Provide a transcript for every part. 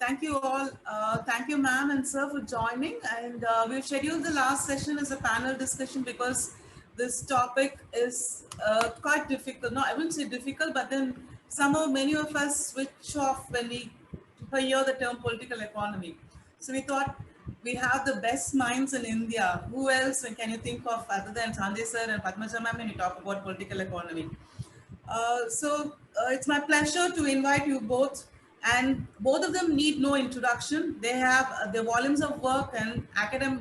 Thank you all. Thank you, ma'am and sir, for joining. And we've scheduled the last session as a panel discussion because this topic is quite difficult. No, I wouldn't say difficult, but then somehow many of us switch off when we hear the term political economy. So we thought we have the best minds in India. Who else can you think of other than Sanjay sir and Padmaja ma'am when you talk about political economy? It's my pleasure to invite you both, and both of them need no introduction. They have the volumes of work and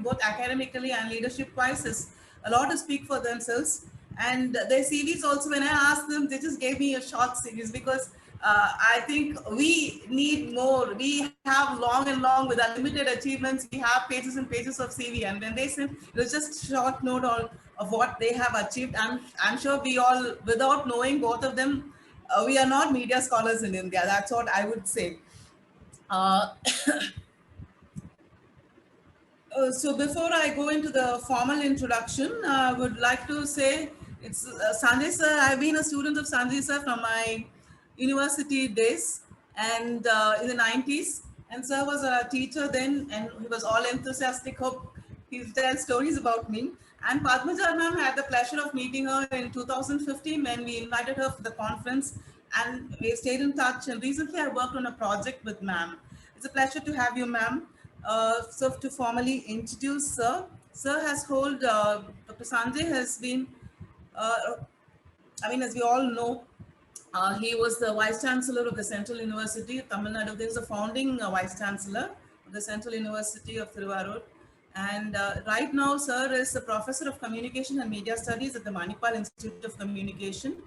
both academically and leadership-wise, is a lot to speak for themselves. And their CVs also, when I asked them, they just gave me a short series because I think we need more. We have long and long with unlimited achievements. We have pages and pages of CV, and when they sent, it was just short note of what they have achieved. I'm sure we all, without knowing both of them, we are not media scholars in India. That's what I would say. Uh, so before I go into the formal introduction, I would like to say it's Sanjay sir. I've been a student of Sanjay sir from my university days and in the 90s. And sir was a teacher then and he was all enthusiastic. Hope he'll tell stories about me. And Padmaja ma'am had the pleasure of meeting her in 2015 when we invited her for the conference and we stayed in touch. And recently I worked on a project with ma'am. It's a pleasure to have you, ma'am. So to formally introduce Sir, Sir has hold, Dr. Sanjay has been, uh, I mean, as we all know, he was the Vice Chancellor of the Central University of Tamil Nadu. There's a founding Vice Chancellor of the Central University of Thiruvarur. And right now, Sir is a Professor of Communication and Media Studies at the Manipal Institute of Communication.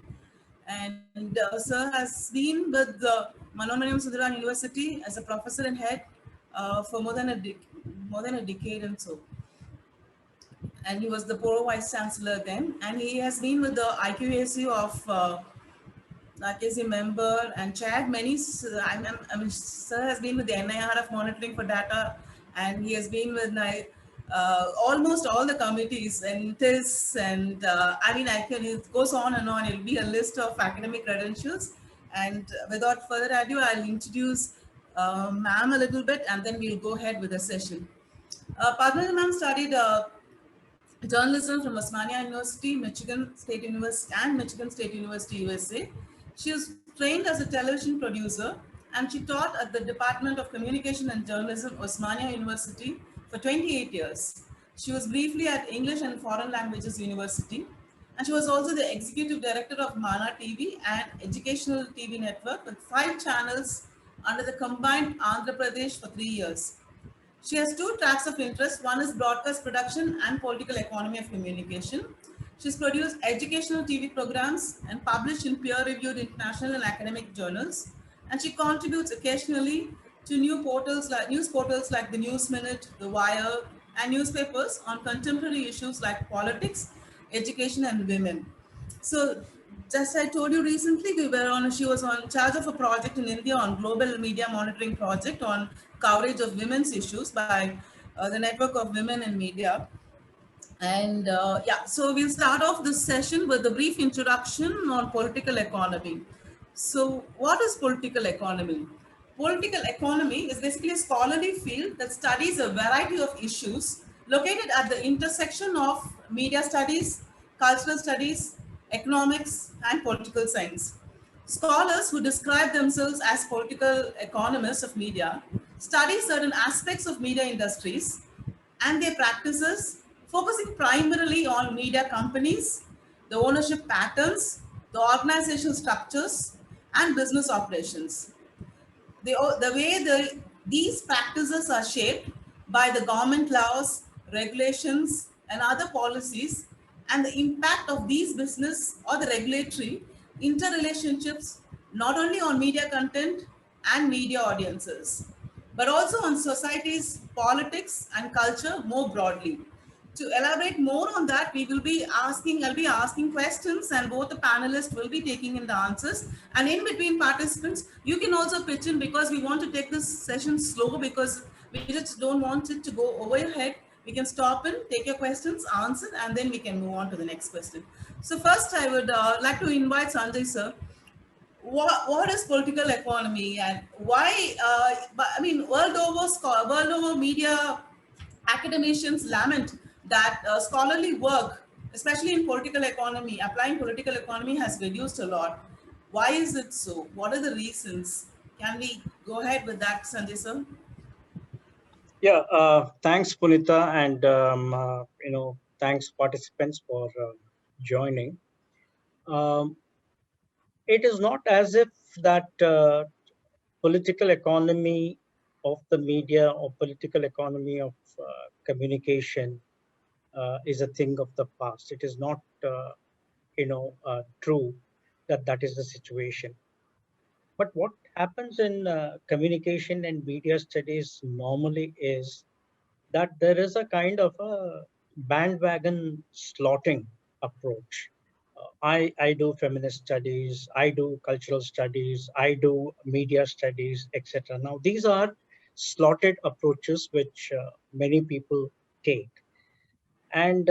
And Sir has been with the Manomaram Sundaram University as a professor and head for more than a decade and so. And he was the Pro Vice Chancellor then. And he has been with the IQACU of IQACU member and chaired many. I mean, Sir has been with the NIRF monitoring for data, and he has been with almost all the committees and TIS and I mean, it goes on and on. It'll be a list of academic credentials. And without further ado, I'll introduce ma'am a little bit and then we'll go ahead with the session. Padma ma'am studied journalism from Osmania University, Michigan State University, and Michigan State University, USA. She was trained as a television producer and she taught at the Department of Communication and Journalism, Osmania University, for 28 years. She was briefly at English and Foreign Languages University, and she was also the executive director of Mana TV and Educational TV Network with 5 channels under the combined Andhra Pradesh for 3 years. She has 2 tracks of interest. One is broadcast production and political economy of communication. She's produced educational TV programs and published in peer-reviewed international and academic journals. And she contributes occasionally to news portals like the News Minute, the Wire, and newspapers on contemporary issues like politics, education, and women. So, just I told you recently, she was on charge of a project in India on global media monitoring project on coverage of women's issues by the Network of Women in Media. And yeah, so we'll start off this session with a brief introduction on political economy. So what is political economy? Political economy is basically a scholarly field that studies a variety of issues located at the intersection of media studies, cultural studies, economics, and political science. Scholars who describe themselves as political economists of media study certain aspects of media industries and their practices, focusing primarily on media companies, the ownership patterns, the organizational structures, and business operations. These practices are shaped by the government laws, regulations, and other policies, and the impact of these business or the regulatory interrelationships not only on media content and media audiences, but also on society's politics and culture more broadly. To elaborate more on that, I'll be asking questions and both the panelists will be taking in the answers. And in between participants, you can also pitch in because we want to take this session slow because we just don't want it to go over your head. We can stop and take your questions, answer, and then we can move on to the next question. So first I would like to invite Sanjay sir. what is political economy and why? But I mean, world over, media academicians lament that scholarly work, especially in political economy, applying political economy has reduced a lot. Why is it so? What are the reasons? Can we go ahead with that, Sanjay sir? Yeah, thanks, Punita, and thanks participants for joining. Um, it is not as if that political economy of the media or political economy of communication is a thing of the past. It is not, true that that is the situation. But what happens in communication and media studies normally is that there is a kind of a bandwagon slotting approach. I do feminist studies, I do cultural studies, I do media studies, etc. Now, these are slotted approaches which many people take. And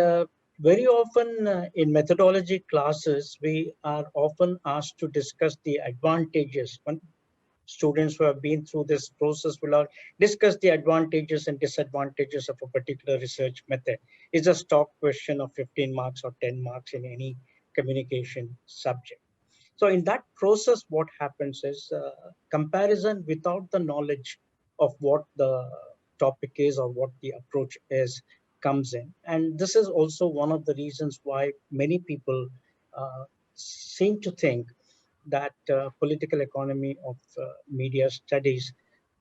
very often in methodology classes, we are often asked to discuss the advantages. When students who have been through this process will all discuss the advantages and disadvantages of a particular research method. It's a stock question of 15 marks or 10 marks in any communication subject. So in that process, what happens is comparison without the knowledge of what the topic is or what the approach is comes in. And this is also one of the reasons why many people seem to think that political economy of media studies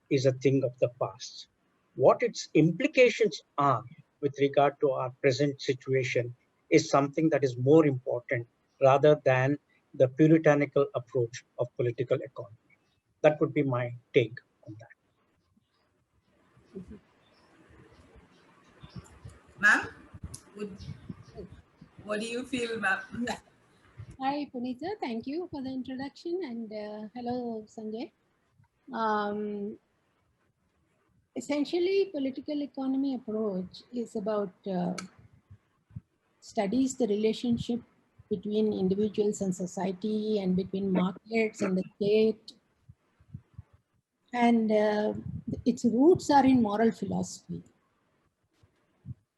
is a thing of the past. What its implications are with regard to our present situation is something that is more important rather than the puritanical approach of political economy. That would be my take on that. Ma'am, would, what do you feel, ma'am? Yeah. Hi, Punita. Thank you for the introduction, and hello, Sanjay. Essentially, political economy approach is about studies the relationship between individuals and society, and between markets and the state, and its roots are in moral philosophy.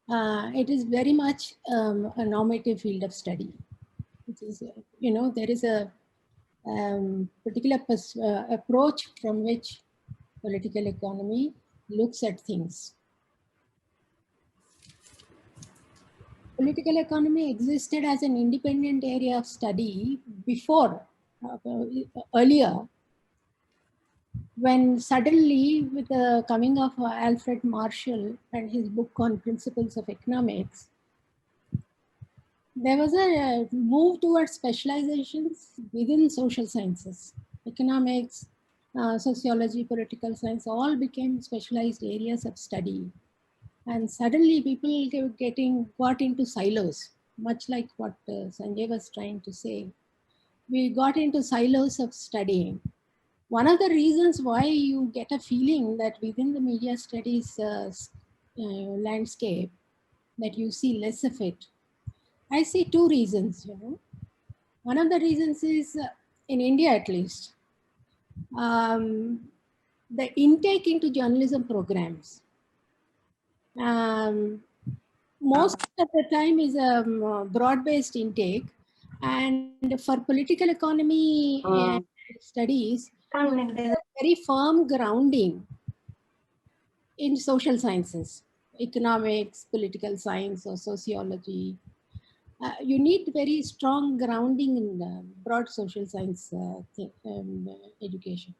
It is very much a normative field of study. It is, there is a particular approach from which political economy looks at things. Political economy existed as an independent area of study before, earlier, when suddenly, with the coming of Alfred Marshall and his book on principles of economics, there was a move towards specializations within social sciences. Economics, sociology, political science, all became specialized areas of study. And suddenly people got into silos, much like what Sanjay was trying to say. We got into silos of studying. One of the reasons why you get a feeling that within the media studies landscape, that you see less of it, I see two reasons. One of the reasons is, in India at least, the intake into journalism programs. Most of the time is a broad-based intake, and for political economy studies, very firm grounding in social sciences, economics, political science, or sociology. You need very strong grounding in broad social science education.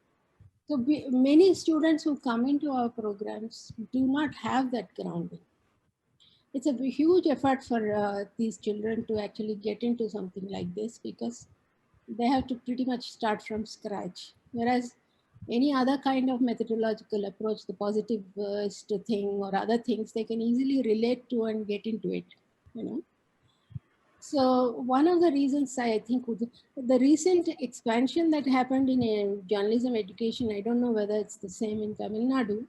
So many students who come into our programs do not have that grounding. It's a huge effort for these children to actually get into something like this, because they have to pretty much start from scratch. Whereas any other kind of methodological approach, the positivist thing or other things, they can easily relate to and get into it. So one of the reasons I think the recent expansion that happened in journalism education, I don't know whether it's the same in Tamil Nadu.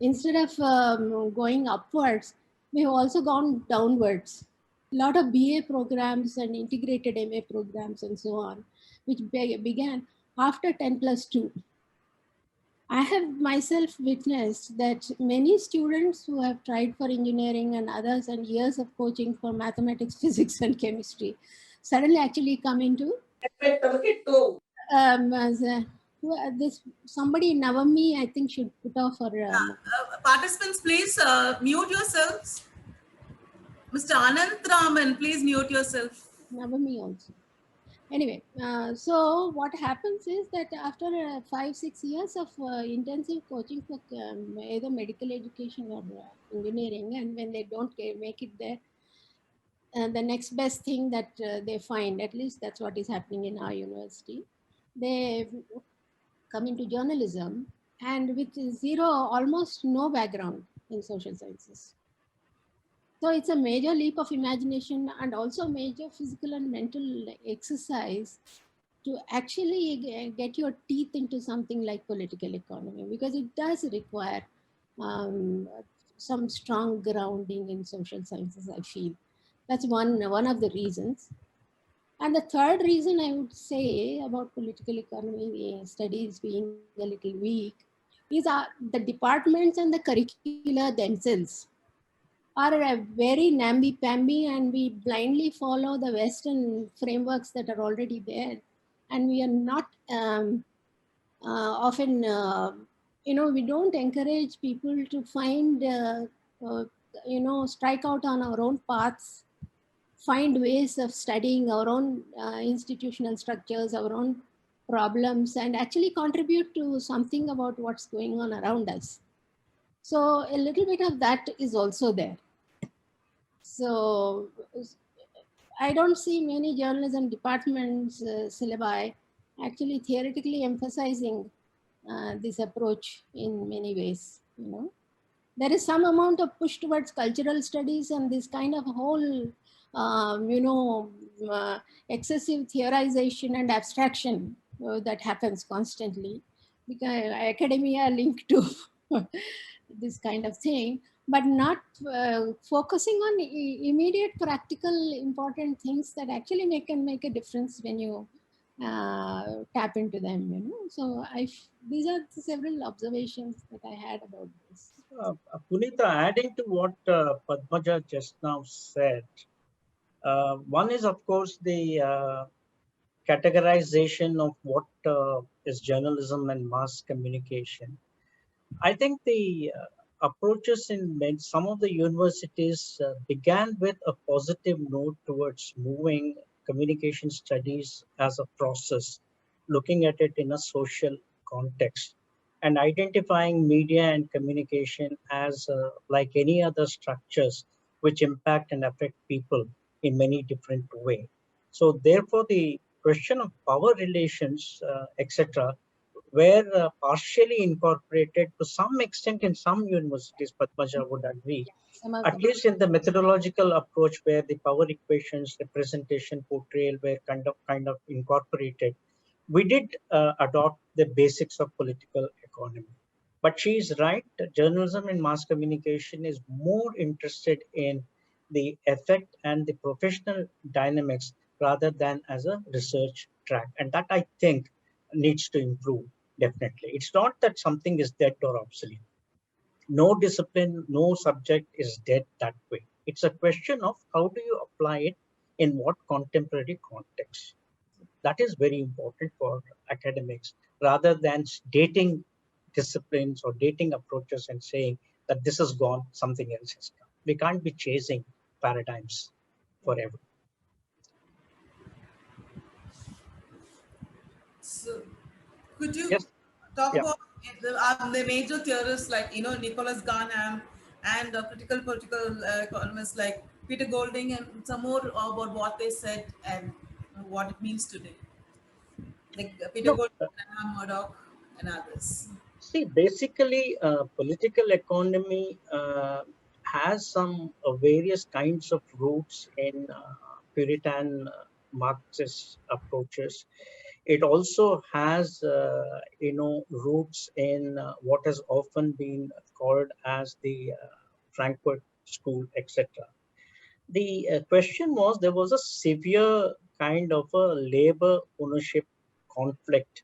Instead of going upwards, we have also gone downwards. A lot of BA programs and integrated MA programs and so on. which began after 10+2. I have myself witnessed that many students who have tried for engineering and others and years of coaching for mathematics, physics, and chemistry suddenly actually come into as a, this somebody Navami, I think, should put off her. Participants, please mute yourselves. Mr. Anant Raman, please mute yourself. Navami also. Anyway, so what happens is that after 5-6 years of intensive coaching for either medical education or engineering, and when they don't make it there, the next best thing that they find, at least that's what is happening in our university, they come into journalism and with zero, almost no background in social sciences. So it's a major leap of imagination and also major physical and mental exercise to actually get your teeth into something like political economy, because it does require some strong grounding in social sciences, I feel. That's one of the reasons. And the third reason I would say about political economy studies being a little weak is the departments and the curricula themselves are very namby-pamby, and we blindly follow the Western frameworks that are already there. And we are not often, we don't encourage people to find, strike out on our own paths, find ways of studying our own institutional structures, our own problems, and actually contribute to something about what's going on around us. So a little bit of that is also there. So I don't see many journalism departments syllabi actually theoretically emphasizing this approach in many ways. There is some amount of push towards cultural studies and this kind of whole, excessive theorization and abstraction that happens constantly, because academia linked to this kind of thing, but not focusing on immediate practical important things that actually can make a difference when you tap into them. So these are the several observations that I had about this. Punita, adding to what Padmaja just now said, one is, of course, the categorization of what is journalism and mass communication. I think the approaches in some of the universities began with a positive note towards moving communication studies as a process, looking at it in a social context, and identifying media and communication as like any other structures which impact and affect people in many different ways. So therefore, the question of power relations, etc., were partially incorporated to some extent in some universities, Padmaja would agree, at least in the methodological approach where the power equations, representation, portrayal were kind of incorporated. We did adopt the basics of political economy. But she is right, journalism and mass communication is more interested in the effect and the professional dynamics rather than as a research track. And that, I think, needs to improve, definitely. It's not that something is dead or obsolete. No discipline, no subject is dead that way. It's a question of how do you apply it in what contemporary context. That is very important for academics, rather than dating disciplines or dating approaches and saying that this is gone, something else has come. We can't be chasing paradigms forever. So, could you Yes. talk Yeah. about the major theorists like Nicholas Garnham and critical political economists like Peter Golding, and some more about what they said and what it means today, like Peter Look, Golding, Graham Murdoch, and others. see, basically, political economy has some various kinds of roots in Puritan Marxist approaches. It also has, roots in what has often been called as the Frankfurt School, etc. The question was there was a severe kind of a labor ownership conflict,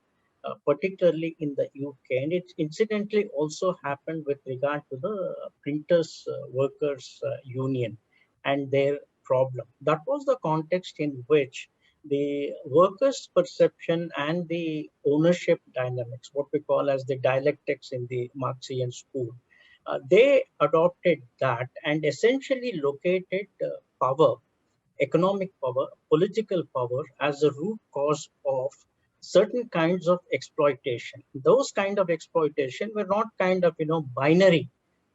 particularly in the UK. And it incidentally also happened with regard to the printers workers union and their problem. That was the context in which the workers' perception and the ownership dynamics, what we call as the dialectics in the Marxian school, they adopted that and essentially located power, economic power, political power as a root cause of certain kinds of exploitation. Those kind of exploitation were not kind of, binary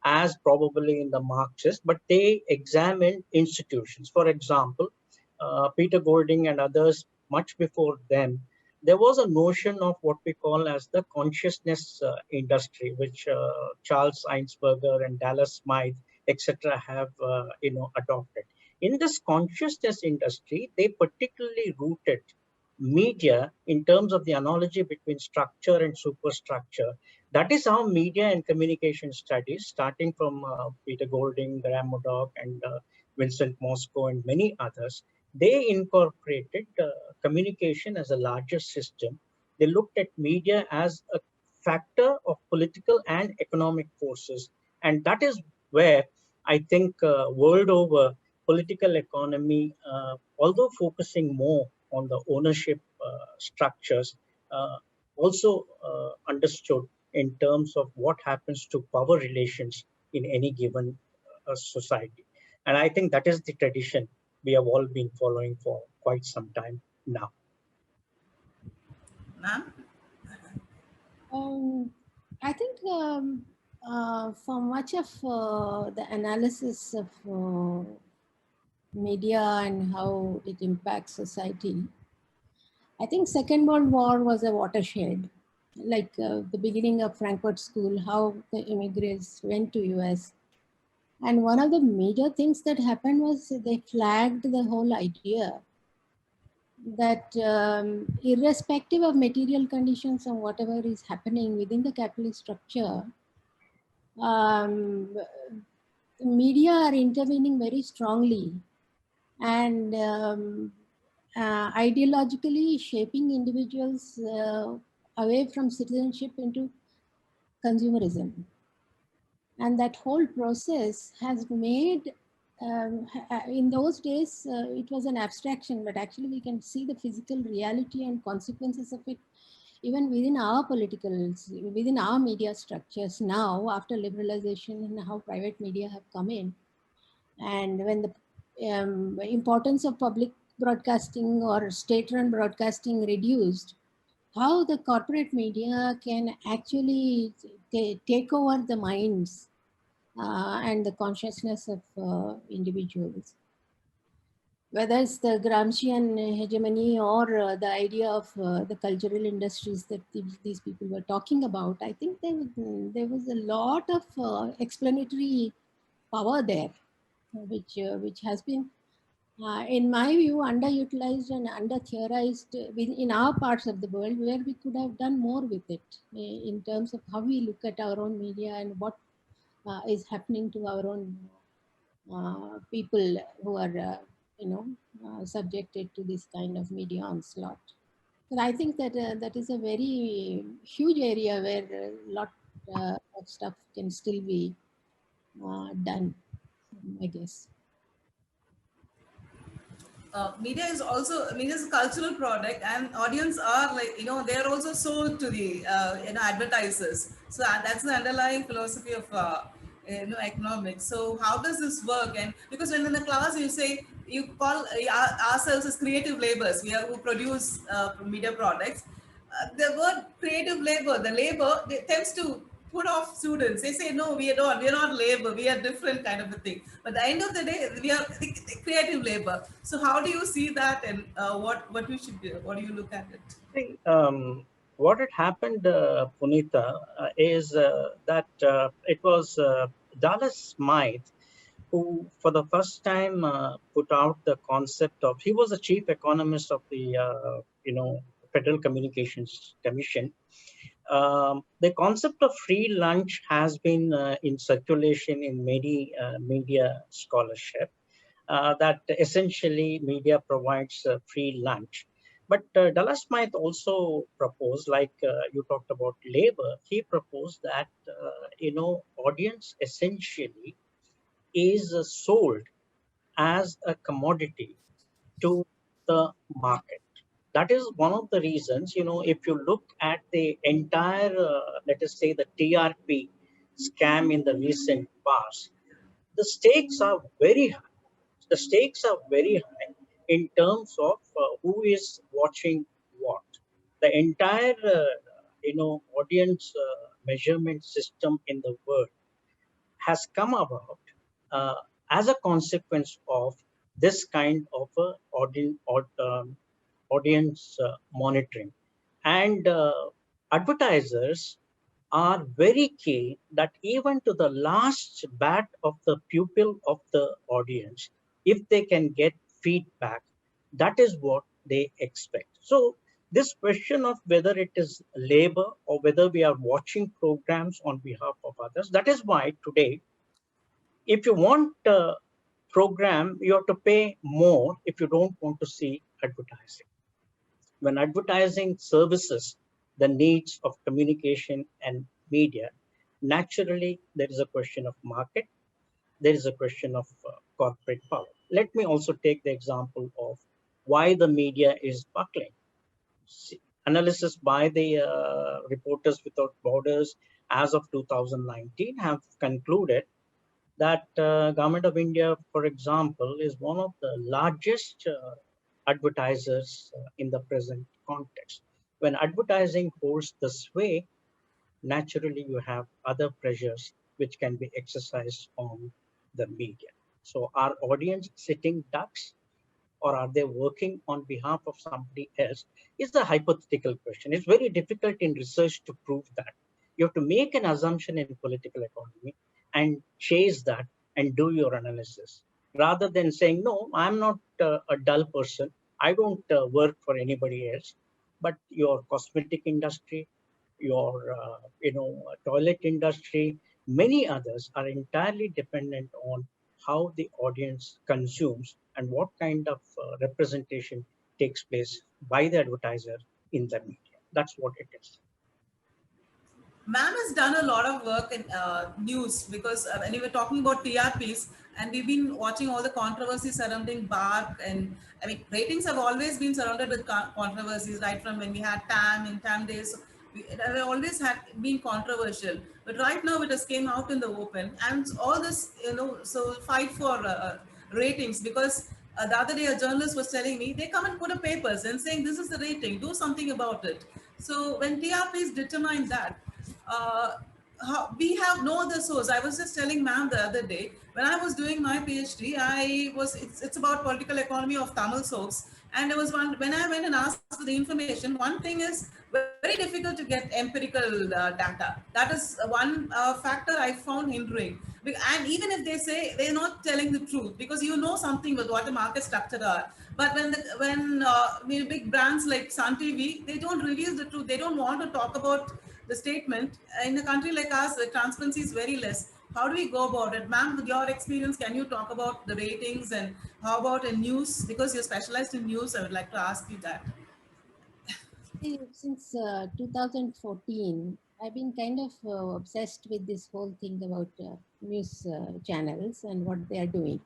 as probably in the Marxist, but they examined institutions. For example, Peter Golding and others much before them, there was a notion of what we call as the consciousness industry, which Charles Einsberger and Dallas Smythe, etc., have adopted. In this consciousness industry, they particularly rooted media in terms of the analogy between structure and superstructure. That is how media and communication studies, starting from Peter Golding, Graham Murdoch, and Vincent Mosco, and many others, they incorporated communication as a larger system. They looked at media as a factor of political and economic forces. And that is where I think world over, political economy, although focusing more on the ownership structures, also understood in terms of what happens to power relations in any given society. And I think that is the tradition we have all been following for quite some time now. Ma'am? I think for much of the analysis of media and how it impacts society, I think Second World War was a watershed. Like the beginning of Frankfurt School, how the immigrants went to US. And one of the major things that happened was they flagged the whole idea that irrespective of material conditions and whatever is happening within the capitalist structure, media are intervening very strongly and ideologically shaping individuals away from citizenship into consumerism. And that whole process has made, in those days, it was an abstraction, but actually we can see the physical reality and consequences of it even within our within our media structures now after liberalization and how private media have come in. And when the importance of public broadcasting or state-run broadcasting reduced, how the corporate media can actually take over the minds and the consciousness of individuals. Whether it's the Gramscian hegemony or the idea of the cultural industries that these people were talking about, I think there was a lot of explanatory power there, which has been, in my view, underutilized and under-theorized in our parts of the world, where we could have done more with it in terms of how we look at our own media and what is happening to our own people who are, subjected to this kind of media onslaught. But I think that that is a very huge area where a lot of stuff can still be done, I guess. Media is a cultural product, and audience are like, they're also sold to the advertisers. So that's the underlying philosophy of economics. So how does this work? And because when in the class you say you call ourselves as creative laborers, we are who produce media products. The word creative labor, the labor, tends to put off students. They say, no, we are not labor, we are different kind of a thing. But at the end of the day, we are the creative labor. So how do you see that, and what we should do? What do you look at it? I think what had happened, Punita, is that it was Dallas Smythe who, for the first time, put out the concept of. He was the chief economist of the Federal Communications Commission. The concept of free lunch has been in circulation in many media scholarship, that essentially media provides free lunch. But Dallas might also propose, like you talked about labor, he proposed that, audience essentially is sold as a commodity to the market. That is one of the reasons, if you look at the entire, let us say, the TRP scam in the recent past, the stakes are very high. The stakes are very high in terms of who is watching what. The entire, audience measurement system in the world has come about uh, as a consequence of this kind of audience monitoring. And advertisers are very keen that even to the last bat of the pupil of the audience, if they can get feedback, that is what they expect. So this question of whether it is labor or whether we are watching programs on behalf of others, that is why today, if you want a program, you have to pay more if you don't want to see advertising. When advertising services the needs of communication and media, naturally there is a question of market, there is a question of corporate power. Let me also take the example of why the media is buckling. Analysis by the Reporters Without Borders as of 2019 have concluded that Government of India, for example, is one of the largest advertisers in the present context. When advertising holds the sway, naturally you have other pressures which can be exercised on the media. So are audience sitting ducks or are they working on behalf of somebody else is a hypothetical question. It's very difficult in research to prove that. You have to make an assumption in political economy and chase that and do your analysis rather than saying, no, I'm not a dull person. I don't work for anybody else, but your cosmetic industry, your toilet industry, many others are entirely dependent on how the audience consumes and what kind of representation takes place by the advertiser in the media. That's what it is. Ma'am has done a lot of work in news because when we were talking about TRPs, and we've been watching all the controversies surrounding BARC, and I mean ratings have always been surrounded with controversies right from when we had TAM in TAM days. Have always had been controversial, but right now it has came out in the open, and all this so fight for ratings because. The other day, a journalist was telling me they come and put up papers and saying this is the rating, do something about it. So when TRPs determine that, uh, we have no other source. I was just telling ma'am the other day when I was doing my PhD, it's about political economy of Tamil soaps, and there was one when I went and asked for the information. One thing is very difficult to get empirical data. That is one factor I found hindering. And even if they say they're not telling the truth, because you know something with what the market structure are. But when big brands like Sun TV, they don't reveal the truth. They don't want to talk about the statement. In a country like us, the transparency is very less. How do we go about it? Ma'am, with your experience, can you talk about the ratings and how about in news? Because you're specialized in news, I would like to ask you that. Since 2014, I've been kind of obsessed with this whole thing about news channels and what they are doing.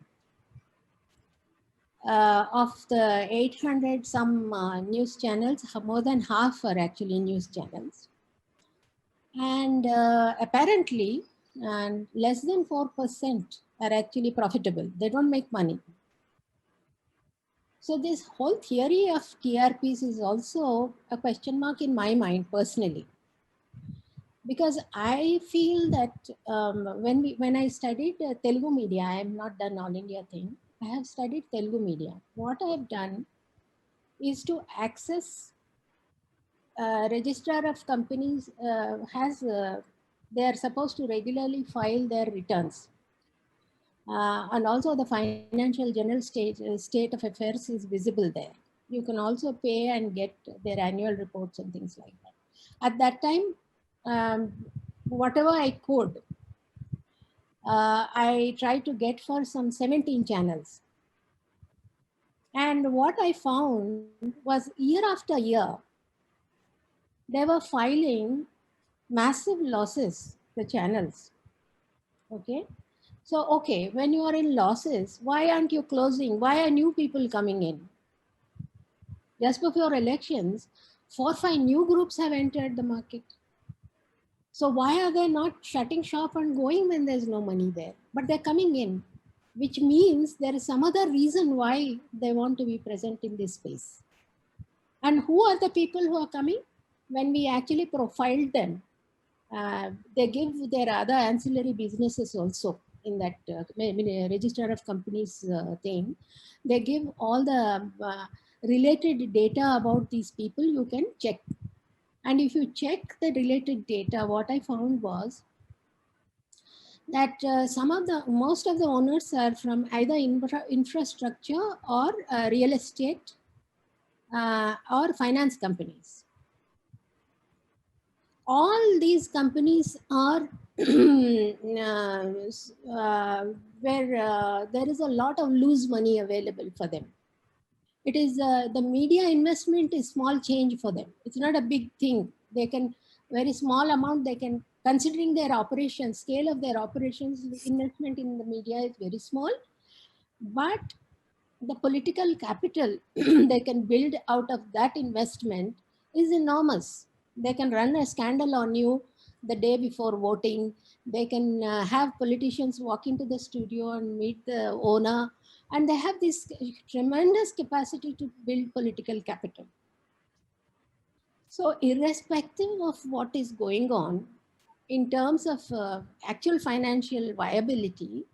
Of the 800 some news channels, more than half are actually news channels. And apparently, less than 4% are actually profitable. They don't make money. So this whole theory of TRPs is also a question mark in my mind personally. Because I feel that when I studied Telugu media, I have not done all India thing. I have studied Telugu media. What I have done is to access registrar of companies they are supposed to regularly file their returns. And also the financial general state of affairs is visible there. You can also pay and get their annual reports and things like that. At that time, whatever I could, I tried to get for some 17 channels. And what I found was year after year, they were filing massive losses, the channels. Okay. So, okay, when you are in losses, why aren't you closing? Why are new people coming in? Just before elections, 4 or 5 new groups have entered the market. So why are they not shutting shop and going when there's no money there? But they're coming in, which means there is some other reason why they want to be present in this space. And who are the people who are coming? When we actually profiled them, they give their other ancillary businesses also in that register of companies thing. They give all the related data about these people. You can check. And if you check the related data, what I found was that most of the owners are from either infrastructure or real estate or finance companies. All these companies are where there is a lot of loose money available for them. It is the media investment is small change for them. It's not a big thing. They can very small amount. They can, considering their operations, scale of their operations, investment in the media is very small. But the political capital they can build out of that investment is enormous. They can run a scandal on you the day before voting. They can have politicians walk into the studio and meet the owner, and they have this tremendous capacity to build political capital. So irrespective of what is going on in terms of actual financial viability,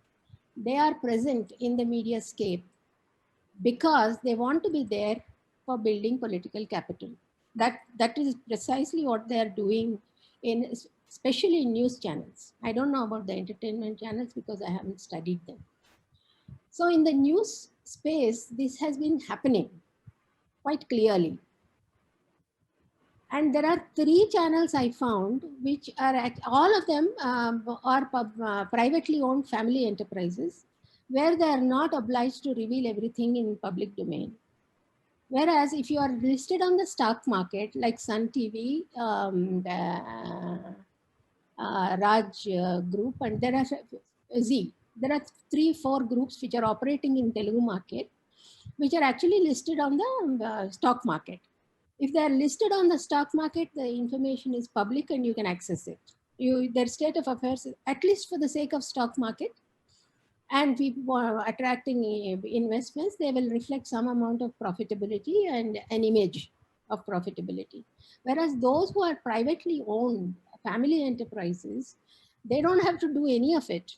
they are present in the media scape because they want to be there for building political capital. That is precisely what they are doing in, especially in news channels. I don't know about the entertainment channels because I haven't studied them. So in the news space, this has been happening quite clearly. And there are 3 channels I found, which are all of them are privately owned family enterprises, where they are not obliged to reveal everything in public domain. Whereas if you are listed on the stock market, like Sun TV, Raj Group, and there are Z, there are 3-4 groups which are operating in Telugu market, which are actually listed on the stock market. If they are listed on the stock market, the information is public and you can access it. Their state of affairs, at least for the sake of stock market, and people are attracting investments, they will reflect some amount of profitability and an image of profitability. Whereas those who are privately owned family enterprises, they don't have to do any of it.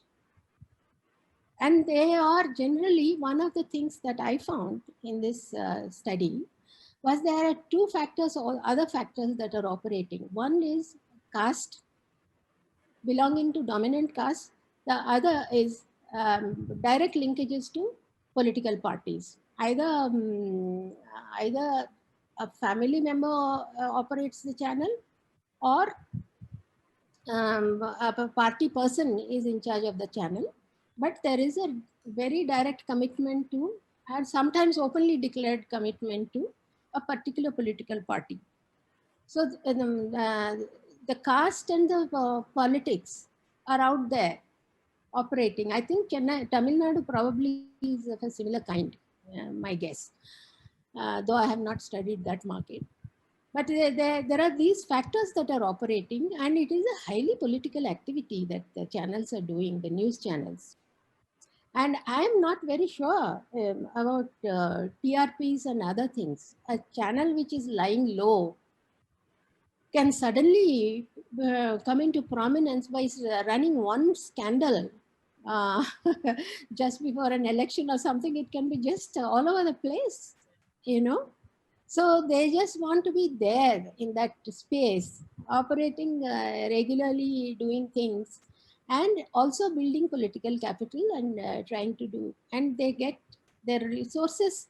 And they are generally, one of the things that I found in this study was there are 2 factors or other factors that are operating. One is caste, belonging to dominant caste. The other is direct linkages to political parties. Either a family member operates the channel, or a party person is in charge of the channel. But there is a very direct commitment to, and sometimes openly declared commitment to, a particular political party. So the caste and the politics are out there operating. I think Tamil Nadu probably is of a similar kind, my guess, though I have not studied that market. But there are these factors that are operating, and it is a highly political activity that the channels are doing, the news channels. And I'm not very sure about TRPs and other things. A channel which is lying low can suddenly come into prominence by running one scandal uh, just before an election or something. It can be just all over the place, you know. So they just want to be there in that space, operating regularly, doing things, and also building political capital and trying to do. And they get their resources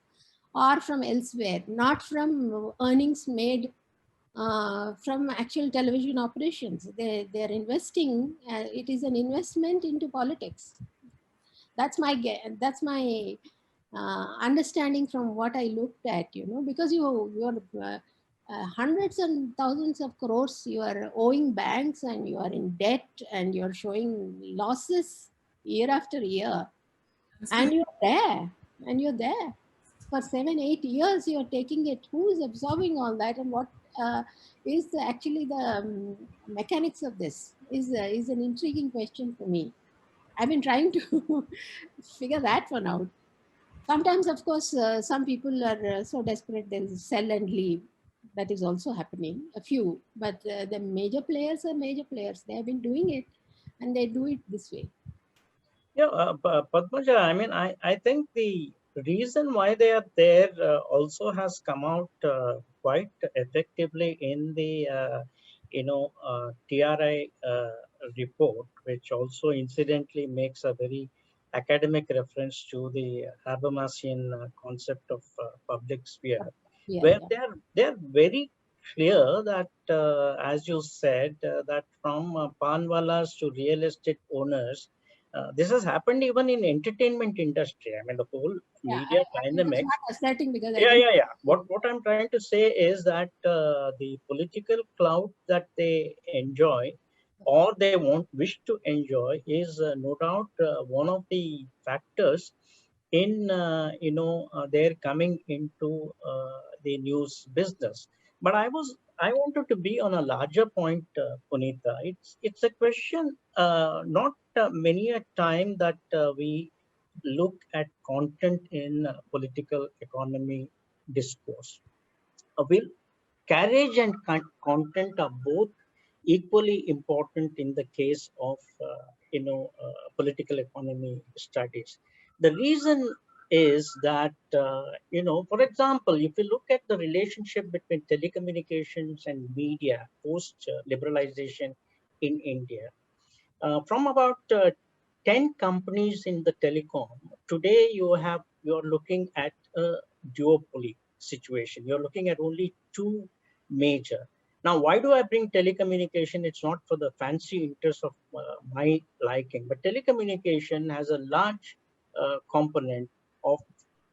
are from elsewhere, not from earnings made from actual television operations. They're investing. It is an investment into politics. That's my understanding from what I looked at, because you're hundreds and thousands of crores you are owing banks, and you are in debt, and you're showing losses year after year, And still, and you're there for 7 8 years. You're taking it. Who is absorbing all that, and what is actually the mechanics of this is an intriguing question for me. I've been trying to figure that one out. Sometimes, of course, some people are so desperate they'll sell and leave. That is also happening, a few. But the major players are major players. They have been doing it, and they do it this way. Yeah, Padmaja, I mean, I think the reason why they are there also has come out quite effectively in the, TRI report, which also incidentally makes a very academic reference to the Habermasian concept of public sphere, Yeah, where yeah. they're very clear that, as you said, that from panwalas to real estate owners, this has happened even in entertainment industry. I mean, the whole Yeah, media I was dynamics. not asserting because I Yeah, didn't. yeah, yeah. What I'm trying to say is that the political clout that they enjoy, or they wish to enjoy, is no doubt one of the factors in their coming into the news business. But I wanted to be on a larger point, Punita. It's a question, not many a time that we look at content in political economy discourse. Will carriage and content are both equally important in the case of political economy studies. The reason is that for example, if you look at the relationship between telecommunications and media post liberalization in India, from about 10 companies in the telecom, today you're looking at a duopoly situation. You're looking at only two major. Now, why do I bring telecommunication? It's not for the fancy interest of my liking, but telecommunication has a large component of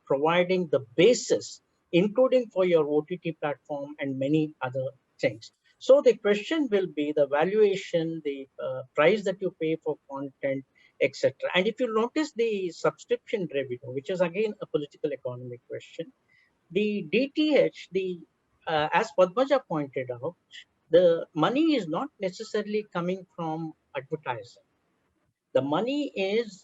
providing the basis, including for your OTT platform and many other things. So the question will be the valuation, the price that you pay for content, etc. And if you notice the subscription revenue, which is again a political economic question, the DTH, as Padmaja pointed out, the money is not necessarily coming from advertising. The money is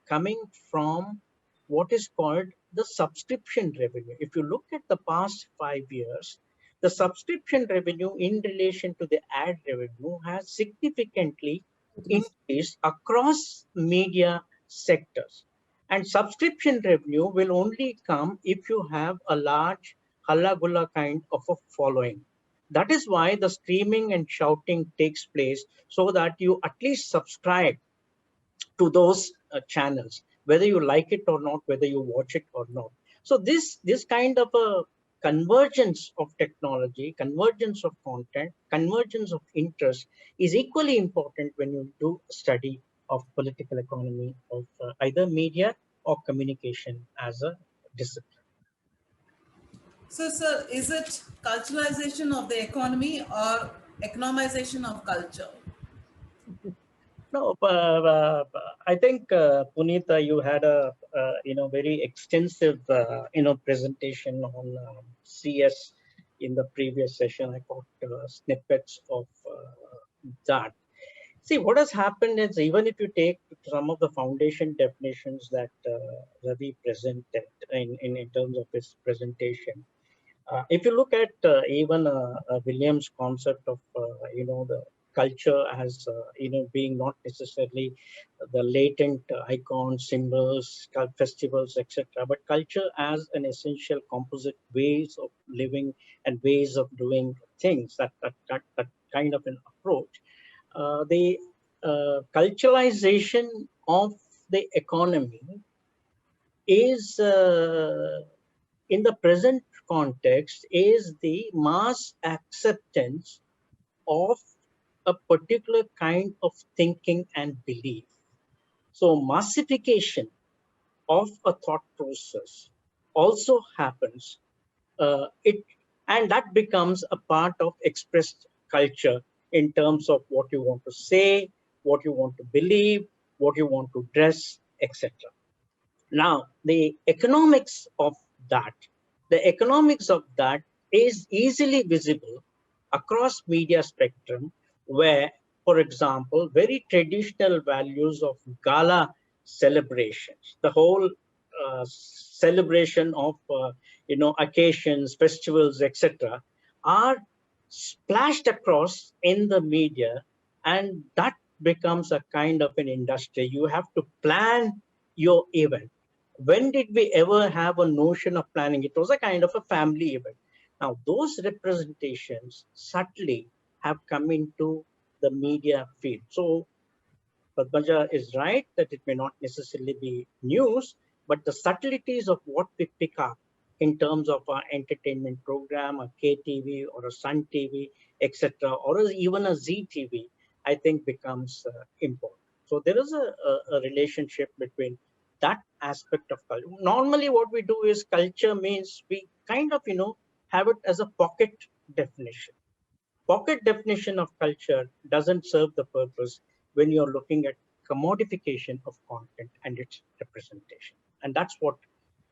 coming from what is called the subscription revenue. If you look at the past 5 years, the subscription revenue in relation to the ad revenue has significantly increased across media sectors. And subscription revenue will only come if you have a large halla gulla kind of a following. That is why the screaming and shouting takes place, so that you at least subscribe to those channels, whether you like it or not, whether you watch it or not. So this kind of a convergence of technology, convergence of content, convergence of interest is equally important when you do study of political economy of either media or communication as a discipline. so, sir, is it culturalization of the economy or economization of culture? No, I think Punita, you had a very extensive presentation on CS in the previous session. I got snippets of that. See, what has happened is, even if you take some of the foundation definitions that Ravi presented in terms of his presentation, if you look at even William's concept of the culture as being not necessarily the latent icons, symbols, festivals, etc., but culture as an essential composite ways of living and ways of doing things. That kind of an approach. The culturalization of the economy is in the present context is the mass acceptance of a particular kind of thinking and belief. So massification of a thought process also happens. And that becomes a part of expressed culture in terms of what you want to say, what you want to believe, what you want to dress, etc. Now, that, the economics of that is easily visible across media spectrum, where, for example, very traditional values of gala celebrations, the whole celebration of occasions, festivals, etc., are splashed across in the media, and that becomes a kind of an industry. You have to plan your event. When did we ever have a notion of planning? It was a kind of a family event. Now, those representations subtly have come into the media field. So, Padmaja is right that it may not necessarily be news, but the subtleties of what we pick up in terms of our entertainment program, a KTV or a Sun TV, etc., or even a ZTV, I think becomes important. So there is a relationship between that aspect of culture. Normally, what we do is culture means we kind of, have it as a pocket definition. Pocket definition of culture doesn't serve the purpose when you're looking at commodification of content and its representation. And that's what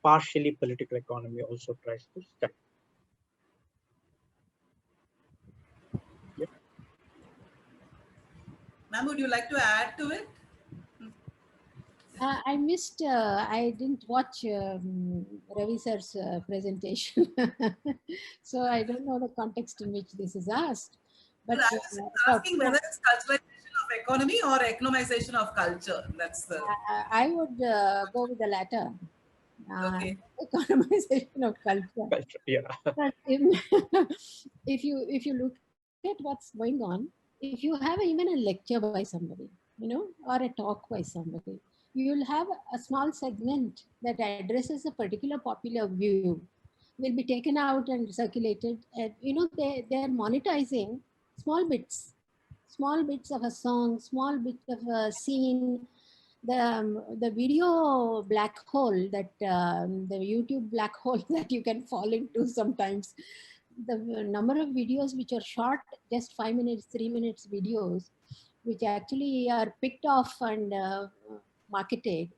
partially political economy also tries to study. Yep. Ma'am, would you like to add to it? I missed, I didn't watch Ravi sir's presentation. So I don't know the context in which this is asked. But I was asking whether it's culturalization of economy or economization of culture. That's the I would go with the latter. okay. Economization of culture. Culture, yeah. But if you look at what's going on, if you have even a lecture by somebody, or a talk by somebody, you'll have a small segment that addresses a particular popular view will be taken out and circulated. And they're monetizing small bits of a song, small bit of a scene. The video black hole, that the YouTube black hole that you can fall into sometimes, the number of videos which are short, just 5 minutes, 3 minutes videos, which actually are picked off and marketed.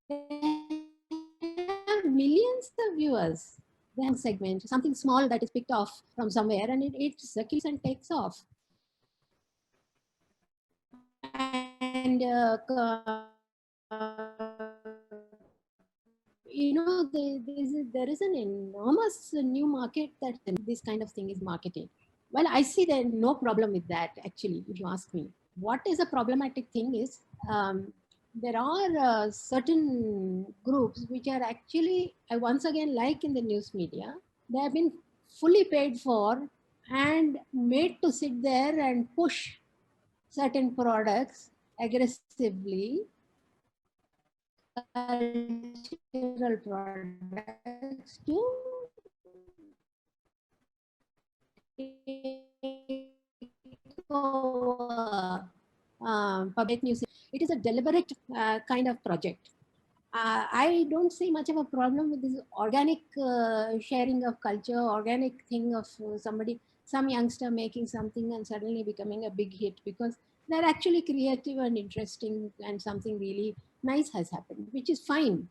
Have millions of viewers. Then segment, something small that is picked off from somewhere, and it circulates and takes off. And there is an enormous new market that this kind of thing is marketed. Well, I see there no problem with that, actually, if you ask me. What is a problematic thing is, there are certain groups which are actually, I once again, like in the news media, they have been fully paid for and made to sit there and push certain products aggressively, cultural products, to public news. It is a deliberate kind of project. I don't see much of a problem with this organic sharing of culture, organic thing of some youngster making something and suddenly becoming a big hit, because they're actually creative and interesting and something really nice has happened, which is fine.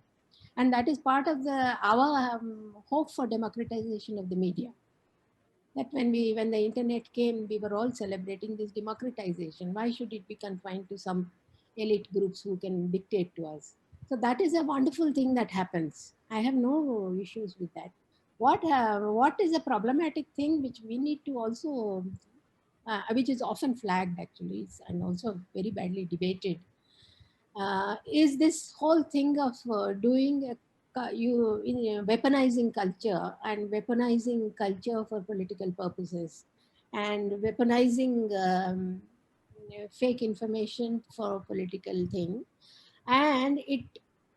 And that is part of our hope for democratization of the media. That when the internet came, we were all celebrating this democratization. Why should it be confined to some elite groups who can dictate to us? So that is a wonderful thing that happens. I have no issues with that. What is a problematic thing which we need to also, which is often flagged actually, and also very badly debated, is this whole thing of weaponizing culture and weaponizing culture for political purposes, and weaponizing fake information for a political thing. And it,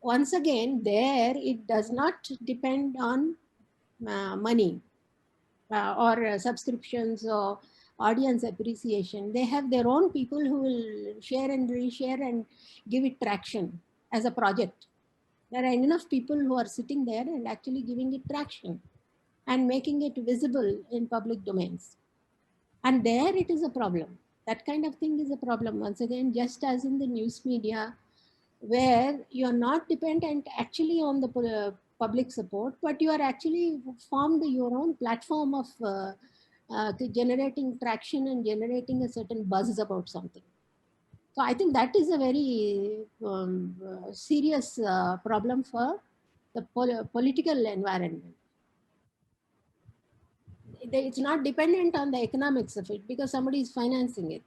once again, there it does not depend on money or subscriptions or audience appreciation. They have their own people who will share and reshare and give it traction as a project. There are enough people who are sitting there and actually giving it traction and making it visible in public domains. And there it is a problem. That kind of thing is a problem. Once again, just as in the news media, where you're not dependent actually on the public support, but you are actually formed your own platform of generating traction and generating a certain buzz about something. So I think that is a very serious problem for the political environment. It's not dependent on the economics of it because somebody is financing it.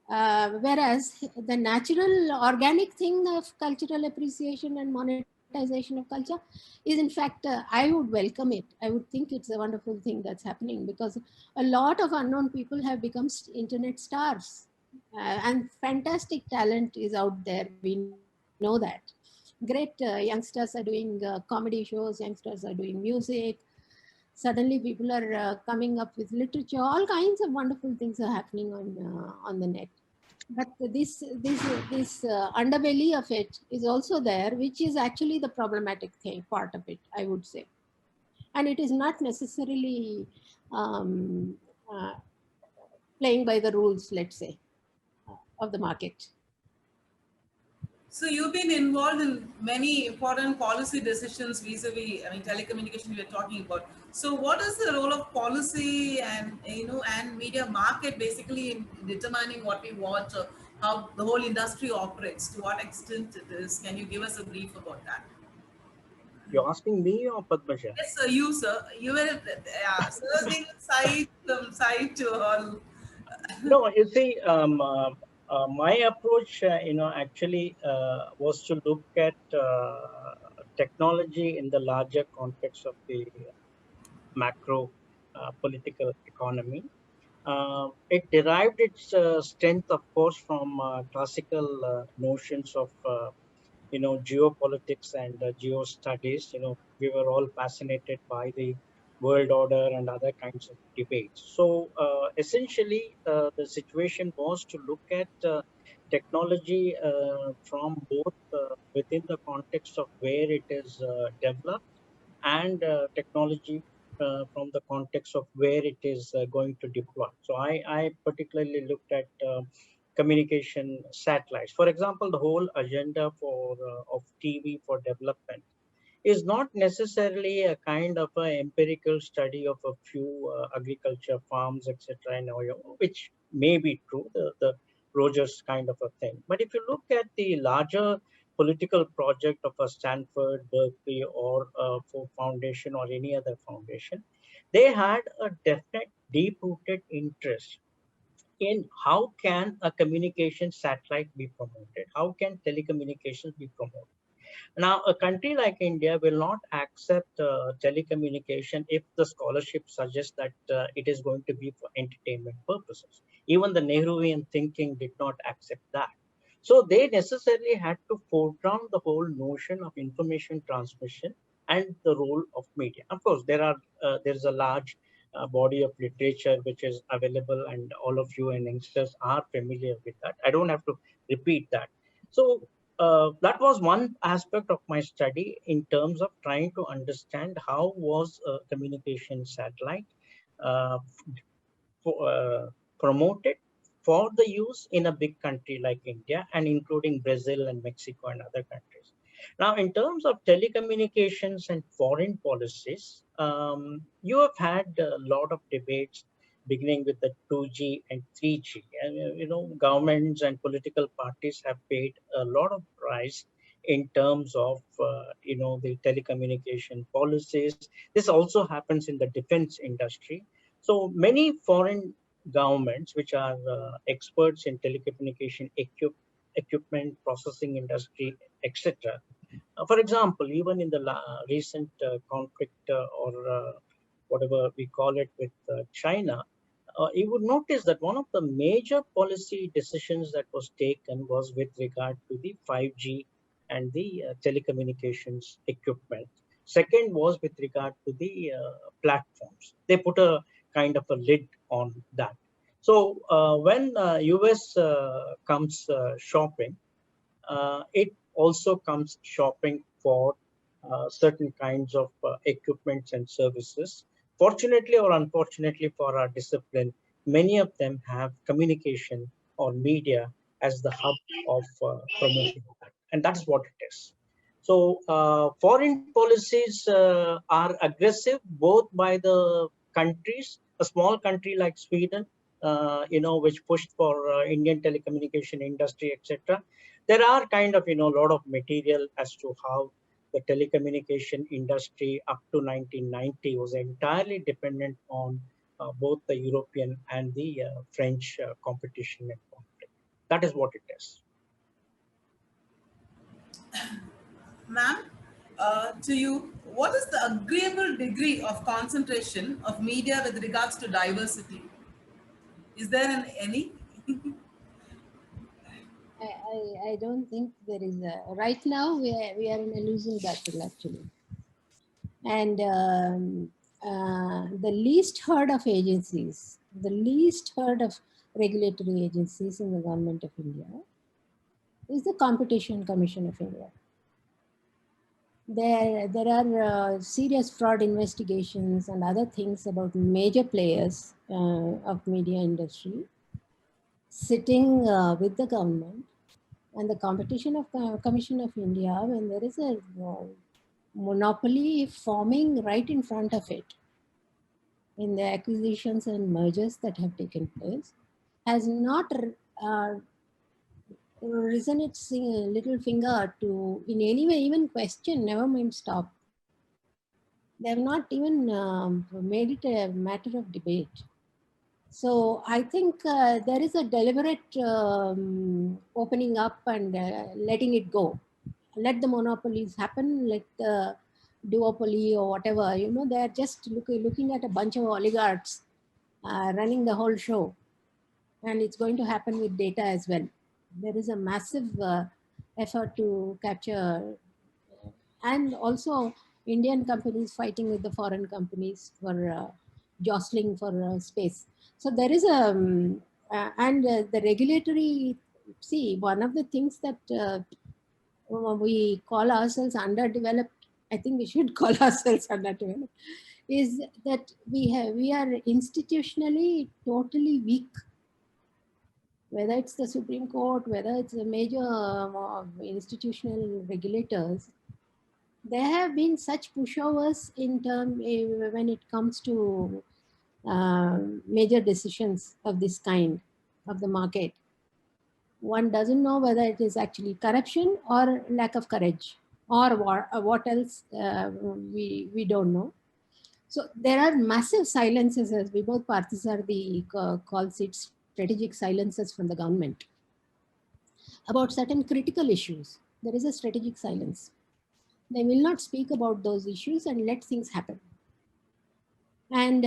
Whereas the natural organic thing of cultural appreciation and monetization of culture is in fact, I would welcome it. I would think it's a wonderful thing that's happening because a lot of unknown people have become internet stars and fantastic talent is out there. We know that. Great youngsters are doing comedy shows, youngsters are doing music. Suddenly people are coming up with literature, all kinds of wonderful things are happening on the net. But this underbelly of it is also there, which is actually the problematic thing, part of it, I would say. And it is not necessarily uh, playing by the rules, let's say, of the market. So you've been involved in many important policy decisions vis-a-vis, I mean, telecommunication we are talking about. So what is the role of policy and, and media market basically in determining what we watch or how the whole industry operates? To what extent it is? Can you give us a brief about that? You're asking me or Padmaja? Yes, sir. You, sir. You were serving side from side to all. No, you see, my approach, actually was to look at technology in the larger context of the macro political economy. It derived its strength, of course, from classical notions of geopolitics and geo studies. We were all fascinated by the world order and other kinds of debates. So essentially, the situation was to look at technology from both within the context of where it is developed and technology from the context of where it is going to deploy. So I particularly looked at communication satellites. For example, the whole agenda of TV for development is not necessarily a kind of an empirical study of a few agriculture farms, etc., which may be true, the Rogers kind of a thing. But if you look at the larger political project of a Stanford, Berkeley, or Ford Foundation or any other foundation, they had a definite deep-rooted interest in how can a communication satellite be promoted? How can telecommunications be promoted? Now, a country like India will not accept telecommunication if the scholarship suggests that it is going to be for entertainment purposes. Even the Nehruvian thinking did not accept that. So they necessarily had to foreground the whole notion of information transmission and the role of media. Of course, there's a large body of literature which is available, and all of you and youngsters are familiar with that. I don't have to repeat that. So that was one aspect of my study in terms of trying to understand how was a communication satellite uh, promoted for the use in a big country like India, and including Brazil and Mexico and other countries. Now, in terms of telecommunications and foreign policies, you have had a lot of debates beginning with the 2G and 3G. And, governments and political parties have paid a lot of price in terms of, the telecommunication policies. This also happens in the defense industry. So many foreign governments, which are experts in telecommunication equipment, processing industry, etc. For example, even in the recent conflict or whatever we call it with China, you would notice that one of the major policy decisions that was taken was with regard to the 5G and the telecommunications equipment. Second was with regard to the platforms. They put a kind of a lid on that. So when US comes shopping, it also comes shopping for certain kinds of equipments and services. Fortunately or unfortunately for our discipline, many of them have communication or media as the hub of promoting that. And that's what it is. So foreign policies are aggressive both by the countries, a small country like Sweden, which pushed for Indian telecommunication industry, etc. There are kind of, a lot of material as to how the telecommunication industry up to 1990 was entirely dependent on both the European and the French competition and conflict. That is what it is. Ma'am, to you, what is the agreeable degree of concentration of media with regards to diversity? Is there any? I don't think there is a, right now we are in a losing battle actually. And the least heard of agencies, the least heard of regulatory agencies in the government of India is the Competition Commission of India. There are serious fraud investigations and other things about major players of media industry sitting with the government and the Commission of India, when there is a monopoly forming right in front of it in the acquisitions and mergers that have taken place, has not risen its little finger to in any way even question, never mind stop. They have not even made it a matter of debate. So I think there is a deliberate opening up and letting it go. Let the monopolies happen, let the duopoly or whatever, they're just looking at a bunch of oligarchs running the whole show. And it's going to happen with data as well. There is a massive effort to capture, and also Indian companies fighting with the foreign companies for jostling for space. So there is the regulatory, see, one of the things that we call ourselves underdeveloped, I think we should call ourselves underdeveloped, is that we are institutionally totally weak. Whether it's the Supreme Court, whether it's the major institutional regulators, there have been such pushovers when it comes to major decisions of this kind of the market. One doesn't know whether it is actually corruption or lack of courage or what else, we don't know. So there are massive silences, as Vibhor Parthasarathi calls it, strategic silences from the government about certain critical issues. There is a strategic silence. They will not speak about those issues and let things happen. And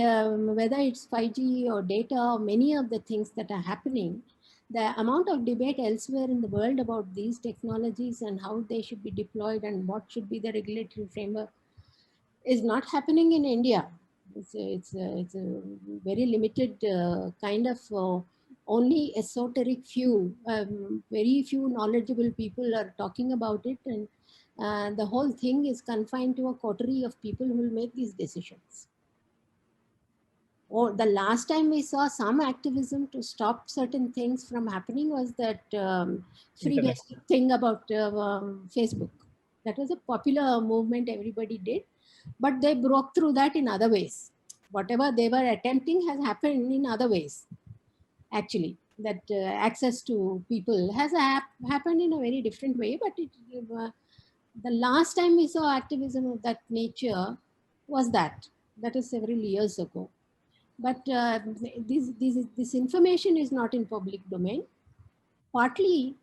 whether it's 5G or data or many of the things that are happening, the amount of debate elsewhere in the world about these technologies and how they should be deployed and what should be the regulatory framework is not happening in India. It's a very limited kind of only esoteric few, very few knowledgeable people are talking about it, and the whole thing is confined to a coterie of people who will make these decisions. Or the last time we saw some activism to stop certain things from happening was that free basic thing about Facebook. That was a popular movement everybody did, but they broke through that in other ways. Whatever they were attempting has happened in other ways, actually. That access to people has happened in a very different way, but the last time we saw activism of that nature was that is several years ago. But this information is not in public domain, partly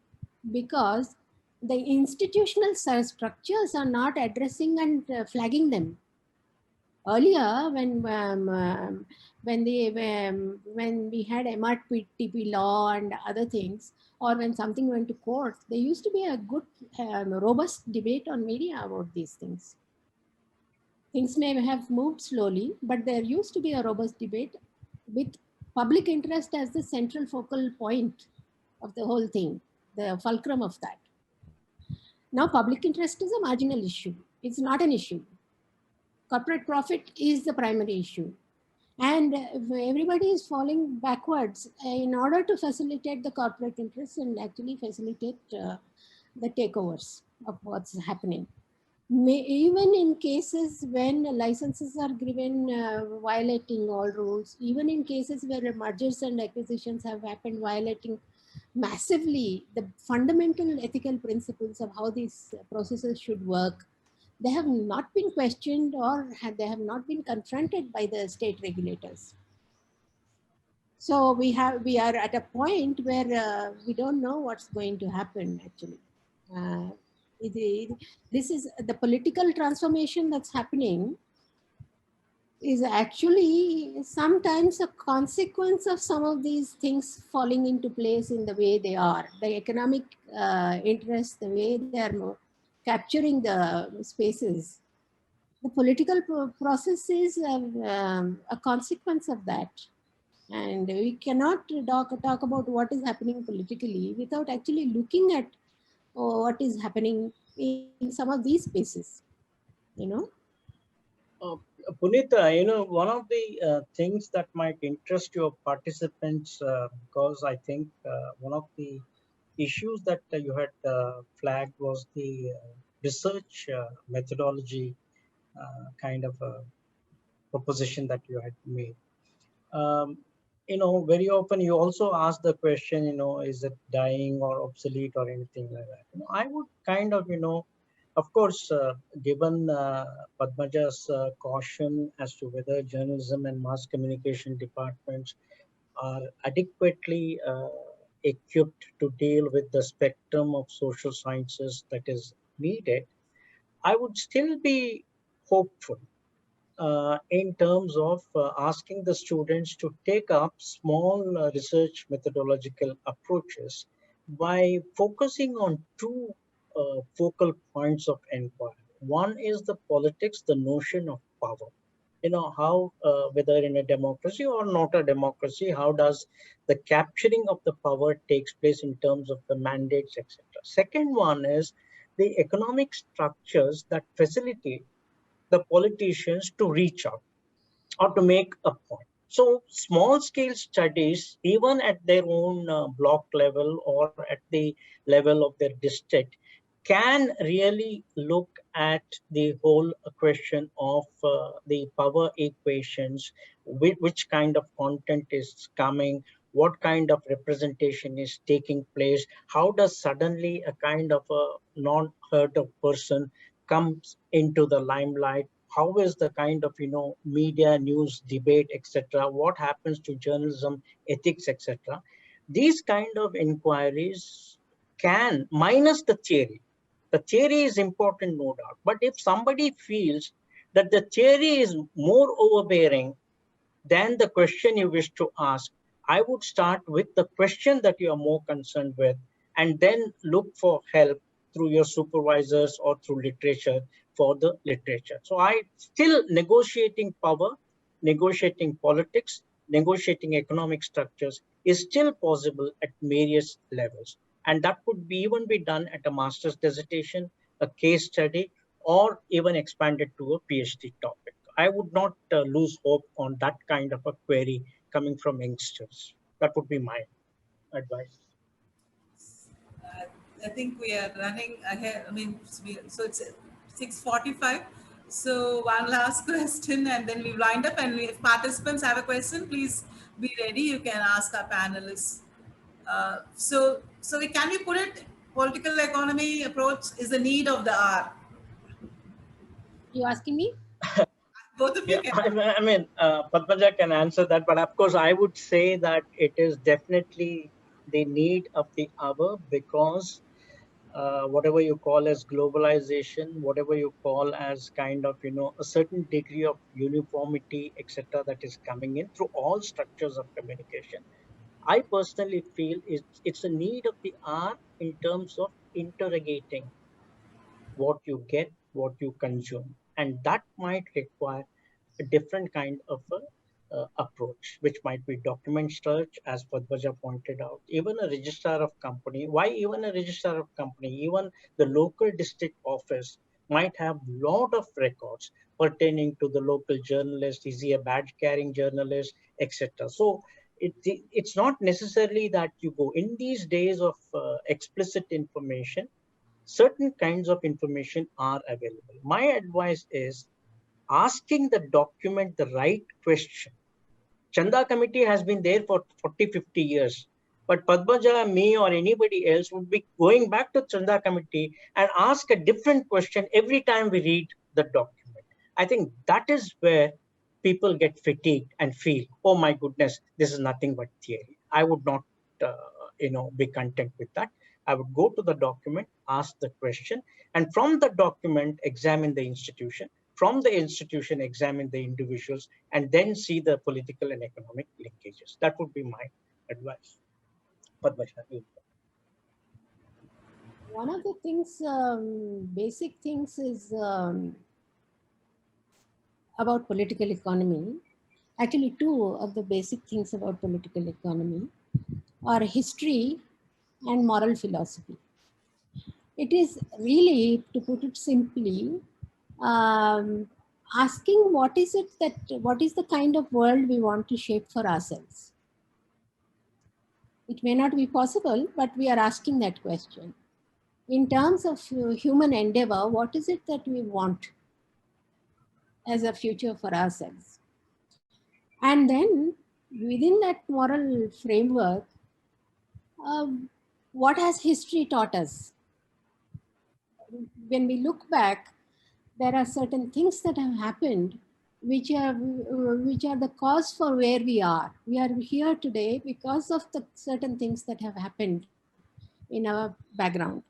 because the institutional structures are not addressing and flagging them. Earlier, when we had MRTP law and other things, or when something went to court, there used to be a good, robust debate on media about these things. Things may have moved slowly, but there used to be a robust debate with public interest as the central focal point of the whole thing, the fulcrum of that. Now, public interest is a marginal issue. It's not an issue. Corporate profit is the primary issue. And everybody is falling backwards in order to facilitate the corporate interests and actually facilitate the takeovers of what's happening. Even in cases when licenses are given violating all rules, even in cases where mergers and acquisitions have happened violating massively the fundamental ethical principles of how these processes should work, they have not been questioned or they have not been confronted by the state regulators. So we are at a point where we don't know what's going to happen actually. Uh, this is the political transformation that's happening is actually sometimes a consequence of some of these things falling into place in the way they are. The economic interests, the way they are capturing the spaces. The political process is a consequence of that. And we cannot talk about what is happening politically without actually looking at what is happening in some of these spaces, you know. Puneet, one of the things that might interest your participants, because I think one of the issues that you had flagged was the research methodology kind of a proposition that you had made. Um, very often you also ask the question, is it dying or obsolete or anything like that? I would kind of, of course, given Padmaja's caution as to whether journalism and mass communication departments are adequately equipped to deal with the spectrum of social sciences that is needed, I would still be hopeful in terms of asking the students to take up small research methodological approaches by focusing on two focal points of inquiry. One is the politics, the notion of power. How, whether in a democracy or not a democracy, how does the capturing of the power takes place in terms of the mandates, etc. Second one is the economic structures that facilitate the politicians to reach out or to make a point. So small scale studies, even at their own block level or at the level of their district, can really look at the whole question of the power equations, which kind of content is coming, what kind of representation is taking place, how does suddenly a kind of a non-heard of person comes into the limelight, how is the kind of media news debate, etc., what happens to journalism ethics, etc. These kind of inquiries can, minus the theory is important, no doubt, but if somebody feels that the theory is more overbearing than the question you wish to ask, I would start with the question that you are more concerned with and then look for help through your supervisors or through literature for the literature. So I still negotiating power, negotiating politics, negotiating economic structures is still possible at various levels. And that could be even be done at a master's dissertation, a case study, or even expanded to a PhD topic. I would not lose hope on that kind of a query coming from youngsters. That would be my advice. Uh, I think we are running ahead. I mean, so it's 6:45. So one last question, and then we wind up. And if participants have a question, please be ready. You can ask our panelists. Can we put it? Political economy approach is the need of the hour. You asking me? Both of you Yeah, can. I mean, Padmaja can answer that, but of course, I would say that it is definitely the need of the hour because whatever you call as globalization, whatever you call as kind of, a certain degree of uniformity, etc., that is coming in through all structures of communication. I personally feel it's a need of the hour in terms of interrogating what you get, what you consume, and that might require a different kind of a approach, which might be document search, as Padmaja pointed out, even a registrar of company. Why even a registrar of company? Even the local district office might have lot of records pertaining to the local journalist. Is he a badge carrying journalist, etc. So it's not necessarily that you go in these days of explicit information. Certain kinds of information are available. My advice is asking the document the right question. Chanda committee has been there for 40, 50 years. But Padmaja, me, or anybody else would be going back to Chanda committee and ask a different question every time we read the document. I think that is where people get fatigued and feel, oh my goodness, this is nothing but theory. I would not, be content with that. I would go to the document, ask the question, and from the document, examine the institution. From the institution, examine the individuals, and then see the political and economic linkages. That would be my advice. Padmasha. One of the things, basic things is about political economy. Actually, two of the basic things about political economy are history and moral philosophy. It is really, to put it simply, asking what is the kind of world we want to shape for ourselves. It may not be possible, but we are asking that question. In terms of human endeavor, what is it that we want as a future for ourselves? And then within that moral framework, what has history taught us? When we look back, there are certain things that have happened which are the cause for where we are. We are here today because of the certain things that have happened in our background.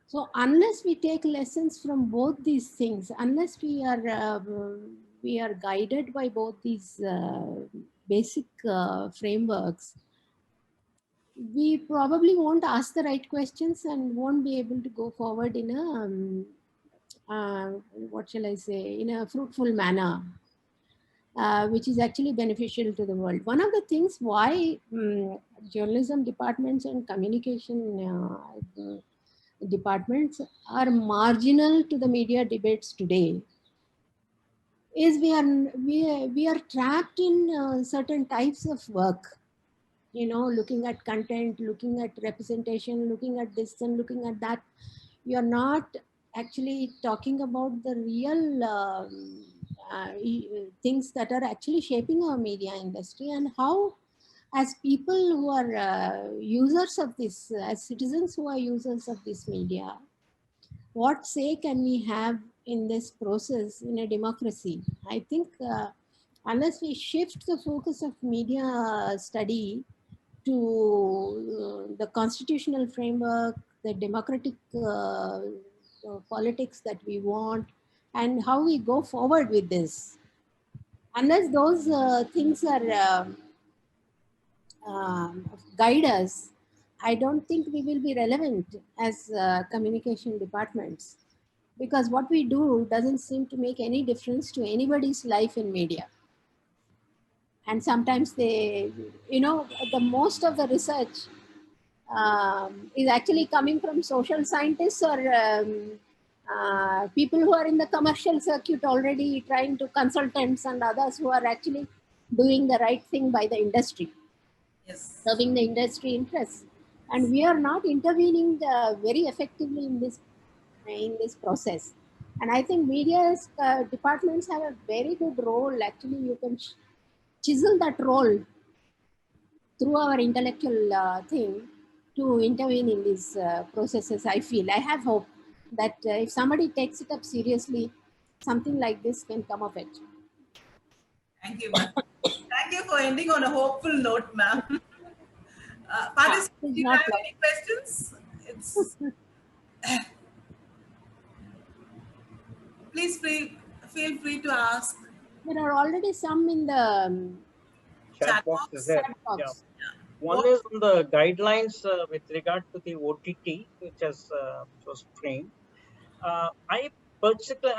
So unless we take lessons from both these things, unless we are guided by both these basic frameworks, we probably won't ask the right questions and won't be able to go forward in a what shall I say, in a fruitful manner, which is actually beneficial to the world. One of the things why journalism departments and communication departments are marginal to the media debates today is we are trapped in certain types of work, looking at content, looking at representation, looking at this and looking at that. You're not actually talking about the real things that are actually shaping our media industry, and how, as people who are users of this, as citizens who are users of this media, what say can we have in this process in a democracy? I think unless we shift the focus of media study to the constitutional framework, the democratic politics that we want, and how we go forward with this, unless those things are guide us, I don't think we will be relevant as communication departments, because what we do doesn't seem to make any difference to anybody's life in media. And sometimes the most of the research is actually coming from social scientists or people who are in the commercial circuit already, trying to consultants and others who are actually doing the right thing by the industry. Yes. Serving the industry interests, and we are not intervening very effectively in this process. And I think media's departments have a very good role. Actually, you can chisel that role through our intellectual thing to intervene in these processes. I feel, I have hope that if somebody takes it up seriously, something like this can come of it. Thank you, ma'am. Thank you for ending on a hopeful note, ma'am. Participants, do you have any questions? Please feel free to ask. There are already some in the Chat box is there. chat box. Yeah. One is on the guidelines with regard to the OTT, which was framed. I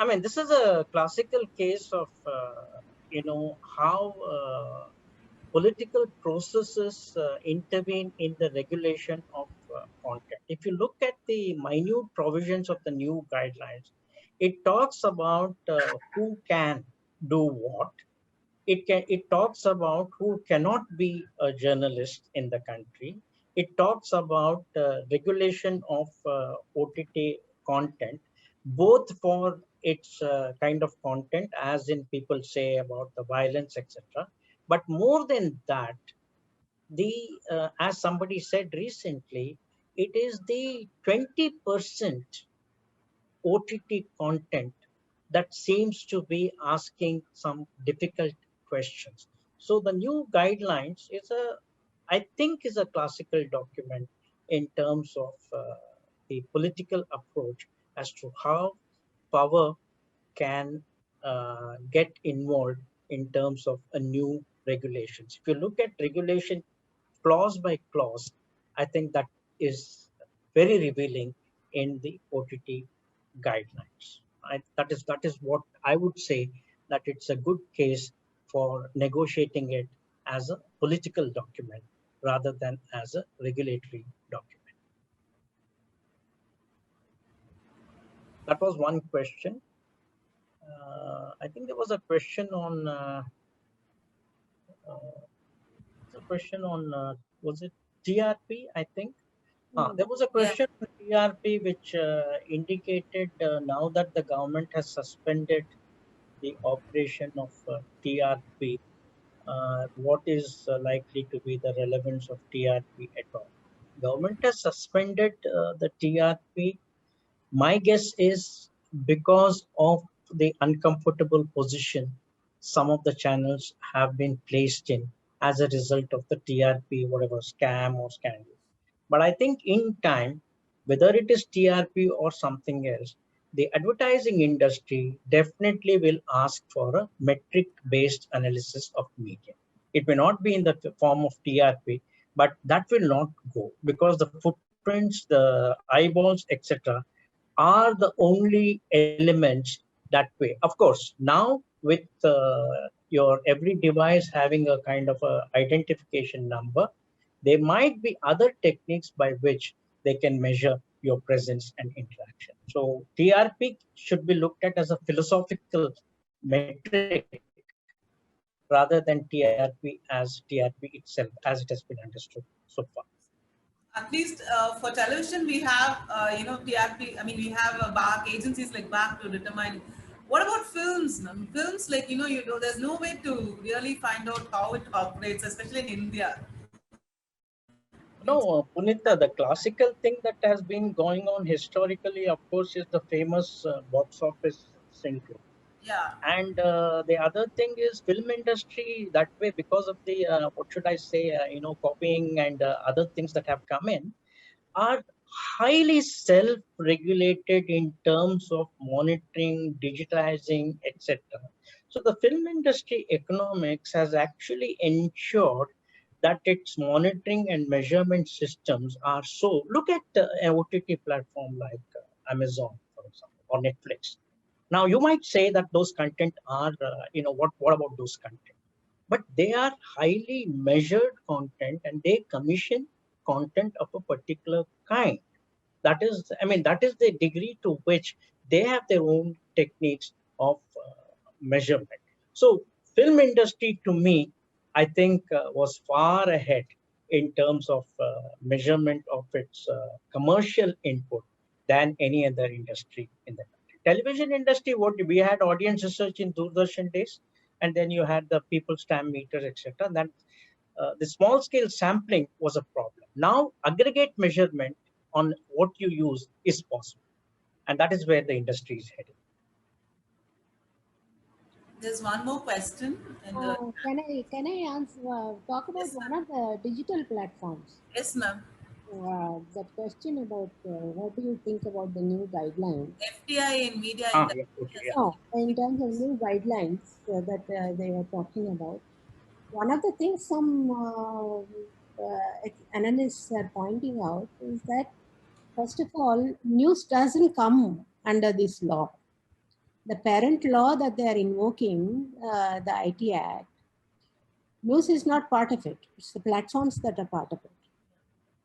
mean, this is a classical case of how political processes intervene in the regulation of content. If you look at the minute provisions of the new guidelines, it talks about who can do what. It talks about who cannot be a journalist in the country. It talks about regulation of OTT content, both for its kind of content, as in people say about the violence, etc. But more than that, the as somebody said recently, it is the 20% OTT content that seems to be asking some difficult questions. So the new guidelines I think, is a classical document in terms of the political approach as to how power can get involved in terms of a new regulations. If you look at regulation clause by clause, I think that is very revealing in the OTT guidelines. That is what I would say, that it's a good case for negotiating it as a political document rather than as a regulatory document. That was one question. I think there was a question on was it TRP? I think there was a Yeah. question on TRP which indicated now that the government has suspended the operation of TRP, what is likely to be the relevance of TRP at all? Government has suspended the TRP. My guess is because of the uncomfortable position some of the channels have been placed in as a result of the TRP, whatever scam or scandal. But I think in time, whether it is TRP or something else, the advertising industry definitely will ask for a metric-based analysis of media. It may not be in the form of TRP, but that will not go because the footprints, the eyeballs, etc., are the only elements that way. Of course, now with your every device having a kind of a identification number, there might be other techniques by which they can measure your presence and interaction. So TRP should be looked at as a philosophical metric rather than TRP as TRP itself, as it has been understood so far. At least for television, we have, TRP. I mean, we have BARC agencies like BARC to determine. What about films? Films, like, there's no way to really find out how it operates, especially in India. No, Punita, the classical thing that has been going on historically, of course, is the famous box office syndrome. Yeah. And the other thing is film industry that way, because of the, what should I say, copying and other things that have come in, are highly self-regulated in terms of monitoring, digitizing, etc. So the film industry economics has actually ensured that its monitoring and measurement systems are so. Look at an OTT platform like Amazon, for example, or Netflix. Now you might say that those content are, what about those content? But they are highly measured content and they commission content of a particular kind. That is the degree to which they have their own techniques of measurement. So film industry to me, I think was far ahead in terms of measurement of its commercial input than any other industry in the country. Television industry, what we had audience research in Doordarshan days, and then you had the people stamp meters, etc. Then the small scale sampling was a problem. Now aggregate measurement on what you use is possible, and that is where the industry is heading. There's one more question. Can I answer, talk about Yes, one ma'am. of the digital platforms? Yes, ma'am. That question about what do you think about the new guidelines? FDI in media Yeah, industry okay, has yeah. No, in terms of new guidelines that they are talking about, one of the things some analysts are pointing out is that, first of all, news doesn't come under this law. The parent law that they are invoking, the IT Act, news is not part of it. It's the platforms that are part of it.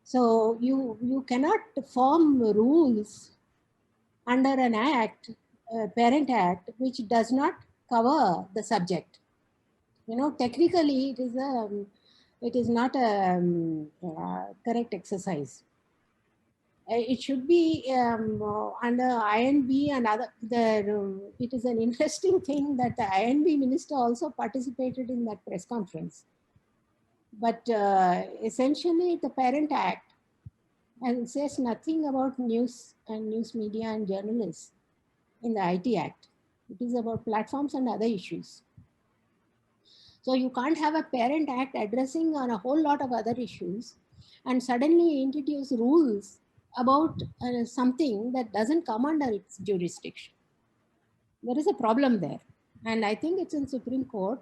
So you cannot form rules under an act, parent act, which does not cover the subject. Technically it is not a correct exercise. It should be under INB and other. It is an interesting thing that the INB minister also participated in that press conference. But essentially, the Parent Act and says nothing about news and news media and journalists in the IT Act. It is about platforms and other issues. So you can't have a Parent Act addressing on a whole lot of other issues and suddenly introduce rules about something that doesn't come under its jurisdiction. There is a problem there. And I think it's in Supreme Court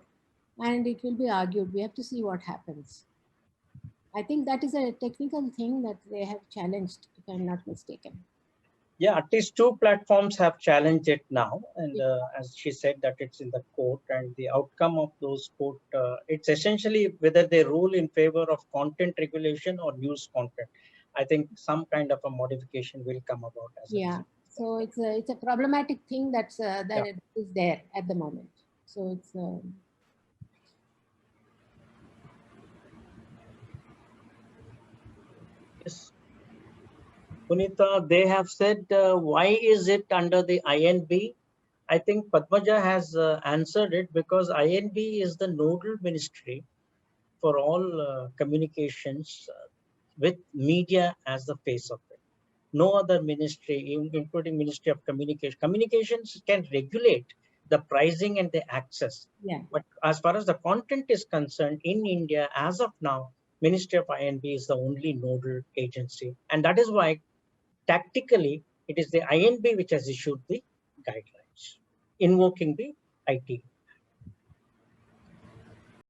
and it will be argued. We have to see what happens. I think that is a technical thing that they have challenged, if I'm not mistaken. Yeah, at least 2 platforms have challenged it now. And as she said, that it's in the court, and the outcome of those court, it's essentially whether they rule in favor of content regulation or news content. I think some kind of a modification will come about. Yeah, so it's a problematic thing that is there at the moment. So it's yes. Punita, they have said, why is it under the INB? I think Padmaja has answered it, because INB is the nodal ministry for all communications with media as the face of it. No other ministry, including Ministry of Communications can regulate the pricing and the access. yeah. But as far as the content is concerned, in India, as of now, Ministry of INB is the only nodal agency. And that is why tactically, it is the INB which has issued the guidelines, invoking the IT